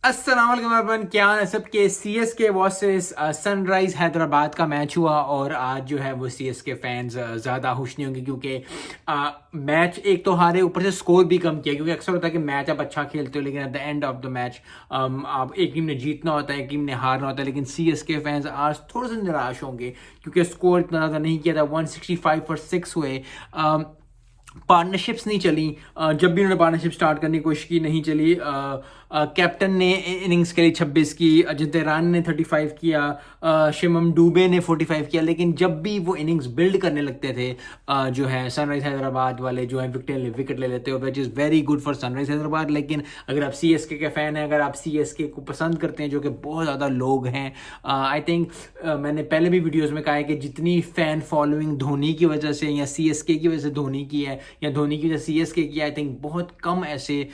अस्सलाम वालेकुम एवरीवन, क्या हाल है सबके। सीएसके वर्सेस सनराइज हैदराबाद का मैच हुआ और आज जो है वो सीएसके फैंस ज़्यादा खुश नहीं होंगे क्योंकि मैच एक तो हारे, ऊपर से स्कोर भी कम किया। क्योंकि अक्सर होता है कि मैच आप अच्छा खेलते हो लेकिन eight the end of the match आप एक टीम ने जीतना होता है, एक टीम ने हारना होता है। लेकिन सीएसके फैंस आज थोड़े से निराश होंगे क्योंकि स्कोर इतना ज़्यादा नहीं किया था। 165 फॉर 6 हुए। पार्टनरशिप्स नहीं चली। जब भी उन्होंने पार्टनरशिप स्टार्ट करने की कोशिश की, नहीं चली। कैप्टन ने इनिंग्स खेली 26 की, अजिंक्य रहाणे ने 35 किया, शिवम दुबे ने 45 किया। लेकिन जब भी वो इनिंग्स बिल्ड करने लगते थे जो है सनराइज हैदराबाद वाले जो है विकेट ले लेते हो, which is very good for Sunrisers Hyderabad. लेकिन अगर आप सीएसके के फ़ैन हैं, अगर आप सीएसके को पसंद करते हैं, जो कि बहुत ज़्यादा लोग हैं, आई थिंक मैंने पहले भी वीडियोज़ में कहा है कि जितनी फ़ैन फॉलोइंग धोनी की वजह से या सीएसके की वजह से धोनी की है या धोनी की वजह से सीएसके की, आई थिंक बहुत कम ऐसे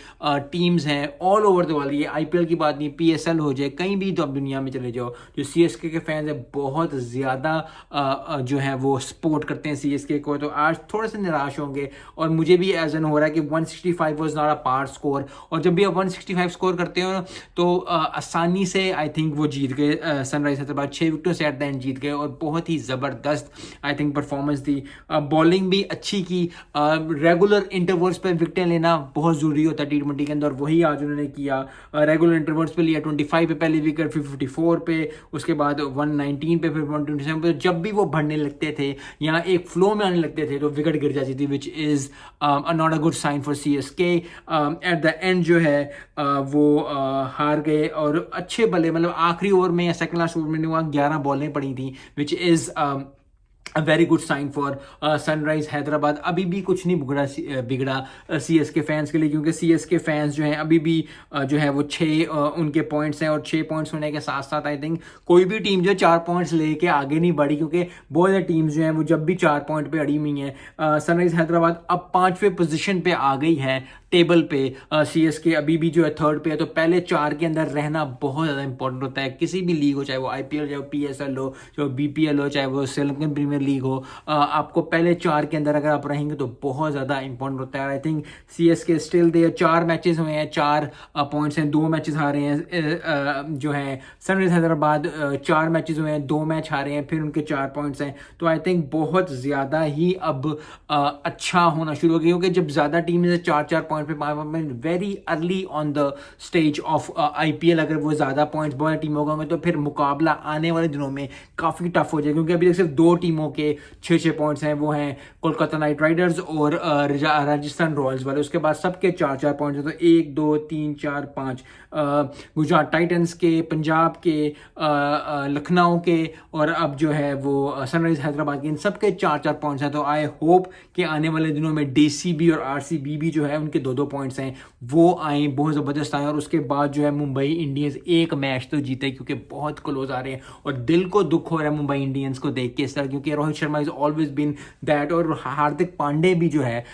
टीम्स हैं ऑल ओवर द वर्ल्ड। ये आईपीएल की बात नहीं, पीएसएल हो जाए, कहीं भी तो आप दुनिया में चले जाओ, जो सीएसके के फैंस हैं बहुत ज़्यादा जो है वो सपोर्ट करते हैं सीएसके को। तो आज थोड़े से निराश होंगे और मुझे भी एज एन हो रहा है कि 165 was not a par score. और जब भी आप 165 स्कोर करते हो तो आसानी से आई थिंक वो जीत गए। सनराइज हैदराबाद 6 विकेटों से एट द एंड जीत गए और बहुत ही ज़बरदस्त आई थिंक परफॉर्मेंस थी। बॉलिंग भी अच्छी की। रेगुलर इंटरवल्स पे विकेटें लेना बहुत ज़रूरी होता है टी20 के अंदर, वही आज उन्होंने किया। रेगुलर इंटरवल्स पे लिया, 25 पे पहली विकेट, फिर 54 पे, उसके बाद 119 पे, फिर 127 पे। जब भी वो बढ़ने लगते थे या एक फ्लो में आने लगते थे तो विकेट गिर जाती थी, which is not a good sign for CSK. At the end जो है वो हार गए और अच्छे बल्ले, मतलब आखिरी ओवर में या सेकंड लास्ट ओवर में 11 बॉलें पड़ी थी, which is a very good sign for Sunrisers Hyderabad. अभी भी कुछ नहीं बिगड़ा सीएसके फैंस के लिए, क्योंकि सीएसके फैंस जो हैं अभी भी जो है वो 6 उनके पॉइंट्स हैं और 6 पॉइंट्स होने के साथ साथ आई थिंक कोई भी टीम जो 4 पॉइंट्स लेके आगे नहीं बढ़ी, क्योंकि बहुत सारी टीम्स जो हैं वो जब भी 4 पॉइंट पे अड़ी हुई हैं। सनराइज हैदराबाद अब 5वें पोजीशन पे आ गई है टेबल पे। सीएसके अभी भी जो है 3rd पे है। तो पहले 4 के अंदर रहना बहुत ज़्यादा इंपॉर्टेंट होता है किसी भी लीग हो, चाहे वो आईपीएल, चाहे वो पीएसएल हो, चाहे वो बीपीएल हो, चाहे वो श्रीलंकन प्रीमियर लीग हो। आपको पहले 4 के अंदर अगर आप रहेंगे तो बहुत ज़्यादा इंपॉर्टेंट होता है। I think CSK still they 4 matches हुए हैं, 4 पॉइंट्स हैं, 2 मैचेस हारे हैं। जो है सनराइज हैदराबाद 4 मैचेस हुए हैं, 2 मैच हारे हैं, फिर उनके 4 पॉइंट्स हैं। तो आई थिंक बहुत ज़्यादा ही अब अच्छा होना शुरू हो गया, क्योंकि जब ज़्यादा टीम से 4-4 पॉइंट पे very early on the stage of IPL अगर वो ज़्यादा पॉइंट्स बहुत टीमों का होंगे तो फिर मुकाबला आने वाले दिनों में काफ़ी टफ हो जाएगा। क्योंकि अभी तक सिर्फ 2 टीमों के 6-6 पॉइंट्स हैं, वो हैं कोलकाता नाइट राइडर्स और राजस्थान रॉयल्स वाले। उसके बाद सबके 4-4 पॉइंट्स हैं, तो 1 2 3 4 5 गुजरात टाइटंस के, पंजाब के, लखनऊ के और अब जो है वो सनराइज हैदराबाद के, इन सबके 4-4 पॉइंट्स हैं। तो आई होप कि आने वाले दिनों में डीसीबी और आरसीबी भी जो है उनके 2-2 पॉइंट्स हैं वो आए, बहुत ज़बरदस्त आए। और उसके बाद जो है मुंबई इंडियंस एक मैच तो जीते, क्योंकि बहुत क्लोज आ रहे हैं और दिल को दुख हो रहा है मुंबई इंडियंस को देख के इस तरह, क्योंकि Rohit Sharma is always been that. और हार्दिक पांडे भी जो है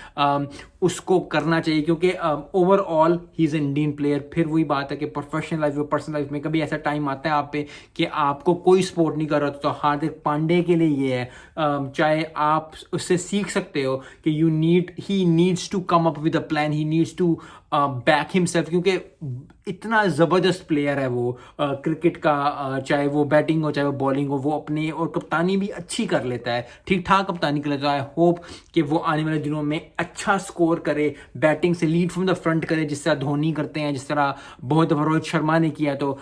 उसको करना चाहिए, क्योंकि overall he is Indian player. फिर वही बात है कि प्रोफेशनल लाइफ और पर्सनल लाइफ में कभी ऐसा टाइम आता है आप पे कि आपको कोई सपोर्ट नहीं कर रहा, तो हार्दिक पांडे के लिए ये है। चाहे आप उससे सीख सकते हो कि he needs to come up with a plan, he needs to back himself, क्योंकि इतना ज़बरदस्त प्लेयर है वो क्रिकेट का। चाहे वो बैटिंग हो चाहे वो बॉलिंग हो, वो अपने और कप्तानी भी अच्छी कर लेता है, ठीक ठाक कप्तानी कर लेता है। आई होप कि वो आने वाले दिनों में अच्छा स्कोर करे, बैटिंग से लीड फ्रॉम द फ्रंट करे, जिस तरह धोनी करते हैं, जिस तरह बहुत दफ़ा रोहित शर्मा ने किया। तो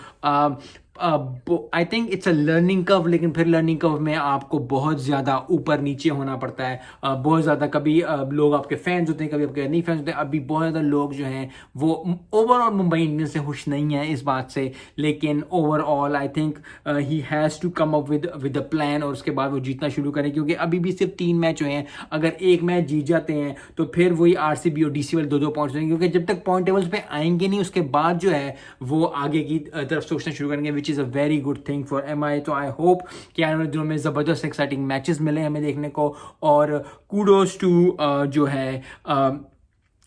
I think it's a learning curve, लेकिन फिर लर्निंग कर्व में आपको बहुत ज़्यादा ऊपर नीचे होना पड़ता है। बहुत ज़्यादा कभी लोग आपके फैंस होते हैं, कभी आपके नहीं फैंस होते हैं। अभी बहुत ज़्यादा लोग जो हैं वो ओवरऑल मुंबई इंडियंस से खुश नहीं है इस बात से, लेकिन overall I think he has to come up with a plan और उसके बाद वो जीतना शुरू करें। क्योंकि अभी भी सिर्फ 3 मैच हुए हैं, अगर एक मैच जीत जाते हैं तो फिर वही आरसीबी और डीसी वाले 2-2 पॉइंट्स होंगे, क्योंकि जब तक पॉइंट टेबल्स पे आएंगे नहीं उसके बाद जो है वो आगे की तरफ सोचना शुरू करेंगे, विच is a very good thing for MI. तो आई होप कि आने वाले दिनों में ज़बरदस्त एक्साइटिंग मैचेस मिले हमें देखने को। और कूडोज टू जो है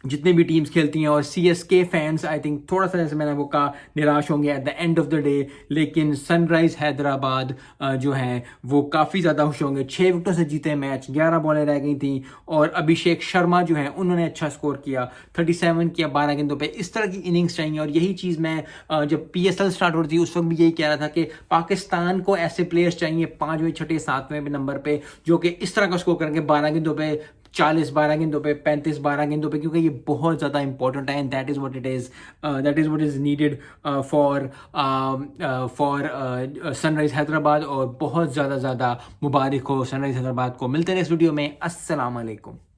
जितने भी टीम्स खेलती हैं, और CSK फैंस आई थिंक थोड़ा सा, जैसे मैंने वो कहा, निराश होंगे eight the end of the day, लेकिन सनराइज हैदराबाद जो है वो काफ़ी ज़्यादा खुश होंगे। 6 विकेटों से जीते मैच, 11 बॉलें रह गई थी, और अभिषेक शर्मा जो है उन्होंने अच्छा स्कोर किया, 37 किया 12 गेंदों पे। इस तरह की इनिंग्स चाहिए, और यही चीज़ मैं जब PSL स्टार्ट हो रही थी उस वक्त भी यही कह रहा था कि पाकिस्तान को ऐसे प्लेयर्स चाहिए 5वें 6ठे 7वें नंबर पे, जो कि इस तरह का स्कोर करेंगे 12 गेंदों पे 40, 12 गेंदों पे 35, 12 गेंदों पे, क्योंकि ये बहुत ज़्यादा इंपॉर्टेंट है, and that is what it is, that is what is needed for Sunrisers Hyderabad. और बहुत ज़्यादा मुबारक हो सनराइज हैदराबाद को। मिलते हैं इस वीडियो में। अस्सलाम वालेकुम।